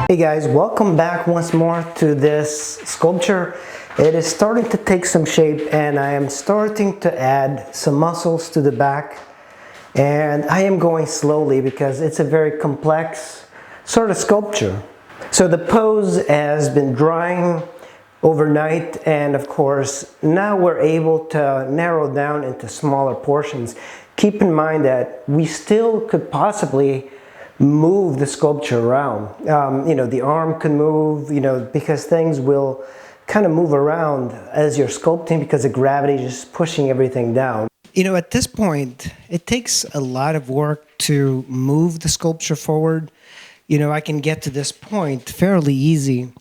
Hey guys, welcome back once more to this sculpture. It is starting to take some shape and I am starting to add some muscles to the back, and I am going slowly because it's a very complex sort of sculpture. So the pose has been drying overnight, and of course now we're able to narrow down into smaller portions. Keep in mind that we still could possibly move the sculpture around. The arm can move, because things will kind of move around as you're sculpting because the gravity is just pushing everything down. At this point, it takes a lot of work to move the sculpture forward. I can get to this point fairly easy.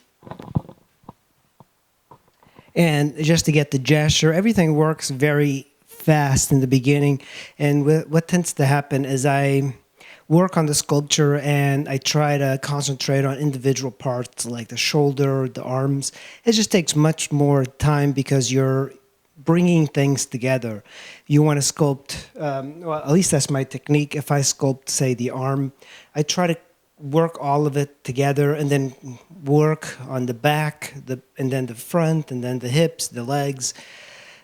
And just to get the gesture, everything works very fast in the beginning. And what tends to happen is I work on the sculpture and I try to concentrate on individual parts like the shoulder, the arms. It just takes much more time because you're bringing things together. You want to sculpt, well, at least that's my technique. If I sculpt, say, the arm, I try to work all of it together and then work on the back, and then the front, and then the hips, the legs.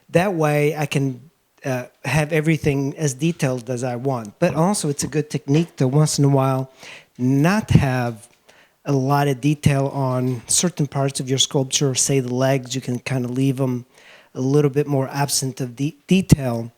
That way I can have everything as detailed as I want. But also it's a good technique to once in a while not have a lot of detail on certain parts of your sculpture. Say the legs, you can kind of leave them a little bit more absent of detail.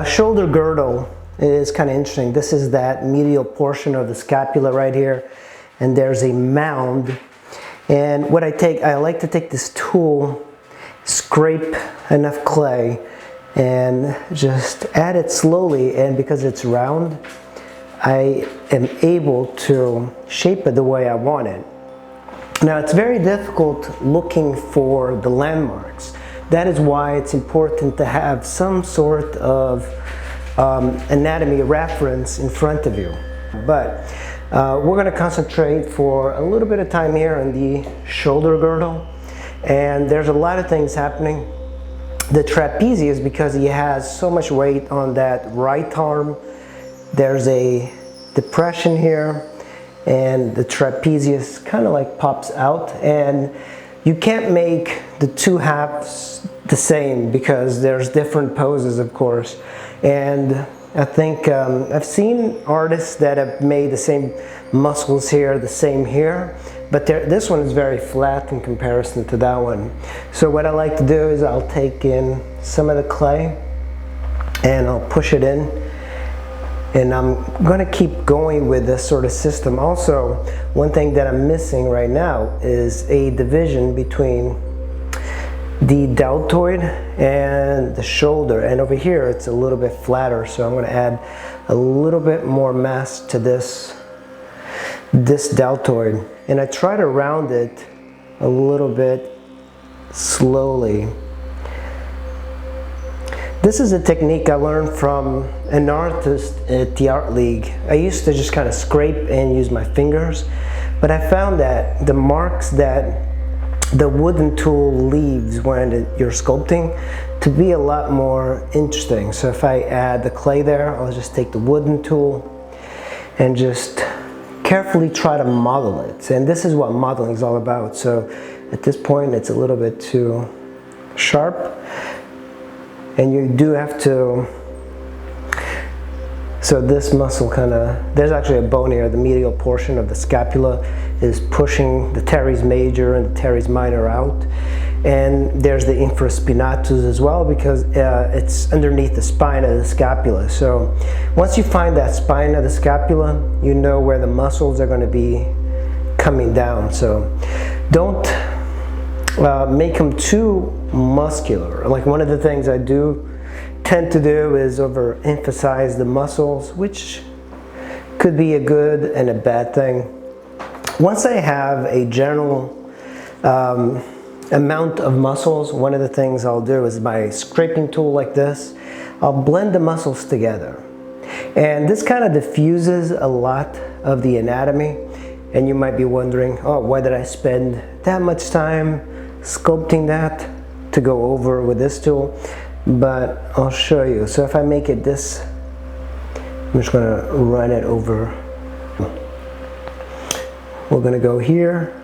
Shoulder girdle is kind of interesting. This is that medial portion of the scapula right here, and there's a mound. And what I like to take this tool, scrape enough clay, and just add it slowly. And because it's round, I am able to shape it the way I want it. Now, it's very difficult looking for the landmarks. That is why it's important to have some sort of anatomy reference in front of you. But we're going to concentrate for a little bit of time here on the shoulder girdle. And there's a lot of things happening. The trapezius, because he has so much weight on that right arm, there's a depression here, and the trapezius kind of like pops out. And you can't make the two halves the same because there's different poses, of course. And I think I've seen artists that have made the same muscles here, the same here, but this one is very flat in comparison to that one. So what I like to do is I'll take in some of the clay and I'll push it in, And I'm going to keep going with this sort of system. Also, one thing that I'm missing right now is a division between the deltoid and the shoulder. And over here, it's a little bit flatter. So I'm going to add a little bit more mass to this deltoid. And I try to round it a little bit slowly. This is a technique I learned from an artist at the Art League. I used to just kind of scrape and use my fingers, but I found that the marks that the wooden tool leaves when you're sculpting to be a lot more interesting. So if I add the clay there, I'll just take the wooden tool and just carefully try to model it. And this is what modeling is all about. So at this point, it's a little bit too sharp. And you do have to, so this muscle kind of, there's actually a bone here, the medial portion of the scapula is pushing the teres major and the teres minor out. And there's the infraspinatus as well, because it's underneath the spine of the scapula. So once you find that spine of the scapula, you know where the muscles are going to be coming down. So don't make them too muscular. Like one of the things I do tend to do is overemphasize the muscles, which could be a good and a bad thing. Once I have a general amount of muscles, one of the things I'll do is my scraping tool like this, I'll blend the muscles together. And this kind of diffuses a lot of the anatomy. And you might be wondering, oh, why did I spend that much time sculpting that to go over with this tool? But I'll show you. So if I make it this, I'm just going to run it over. We're going to go here,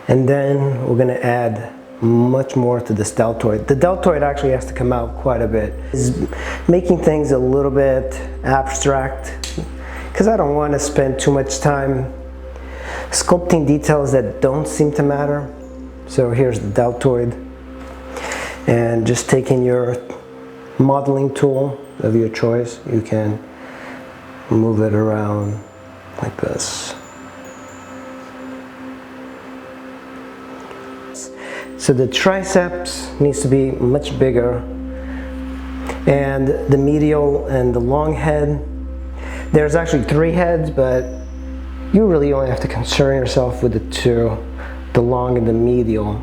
and then we're going to add much more to this deltoid. The deltoid actually has to come out quite a bit. It's making things a little bit abstract because I don't want to spend too much time sculpting details that don't seem to matter. So here's the deltoid, and just taking your modeling tool of your choice, you can move it around like this. So the triceps needs to be much bigger, and the medial and the long head. There's actually 3 heads, but you really only have to concern yourself with the 2. The long and the medial.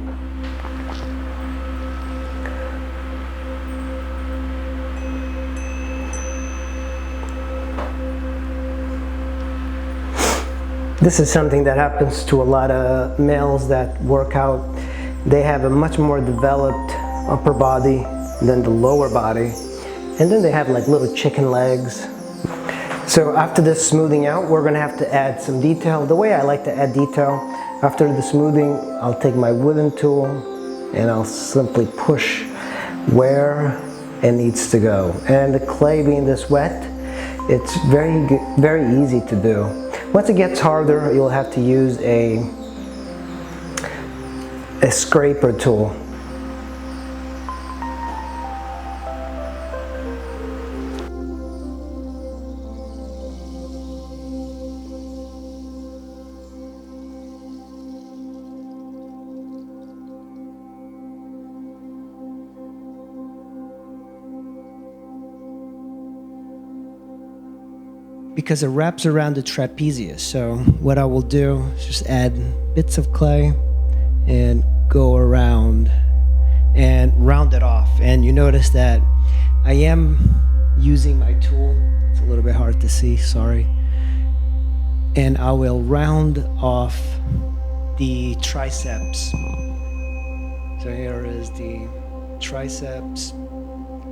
This is something that happens to a lot of males that work out. They have a much more developed upper body than the lower body. And then they have like little chicken legs. So after this smoothing out, we're going to have to add some detail. The way I like to add detail, after the smoothing, I'll take my wooden tool and I'll simply push where it needs to go. And the clay being this wet, it's very easy to do. Once it gets harder, you'll have to use a scraper tool. Because it wraps around the trapezius. So what I will do is just add bits of clay and go around and round it off. And you notice that I am using my tool. It's a little bit hard to see, sorry. And I will round off the triceps. So here is the triceps.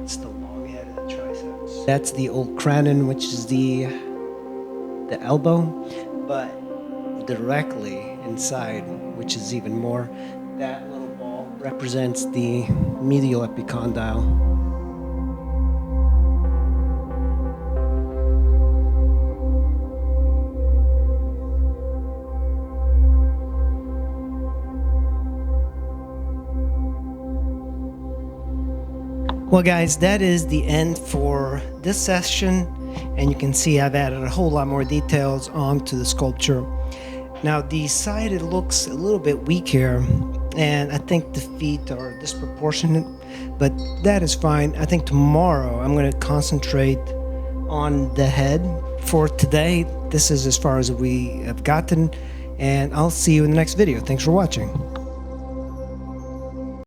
It's the long head of the triceps. That's the old cranon, which is the elbow, but directly inside, which is even more, that little ball represents the medial epicondyle. Well guys, that is the end for this session. and you can see I've added a whole lot more details onto the sculpture. Now the side, it looks a little bit weak here, and I think the feet are disproportionate, but that is fine. I think tomorrow I'm going to concentrate on the head. For today, this is as far as we have gotten, and I'll see you in the next video. Thanks for watching.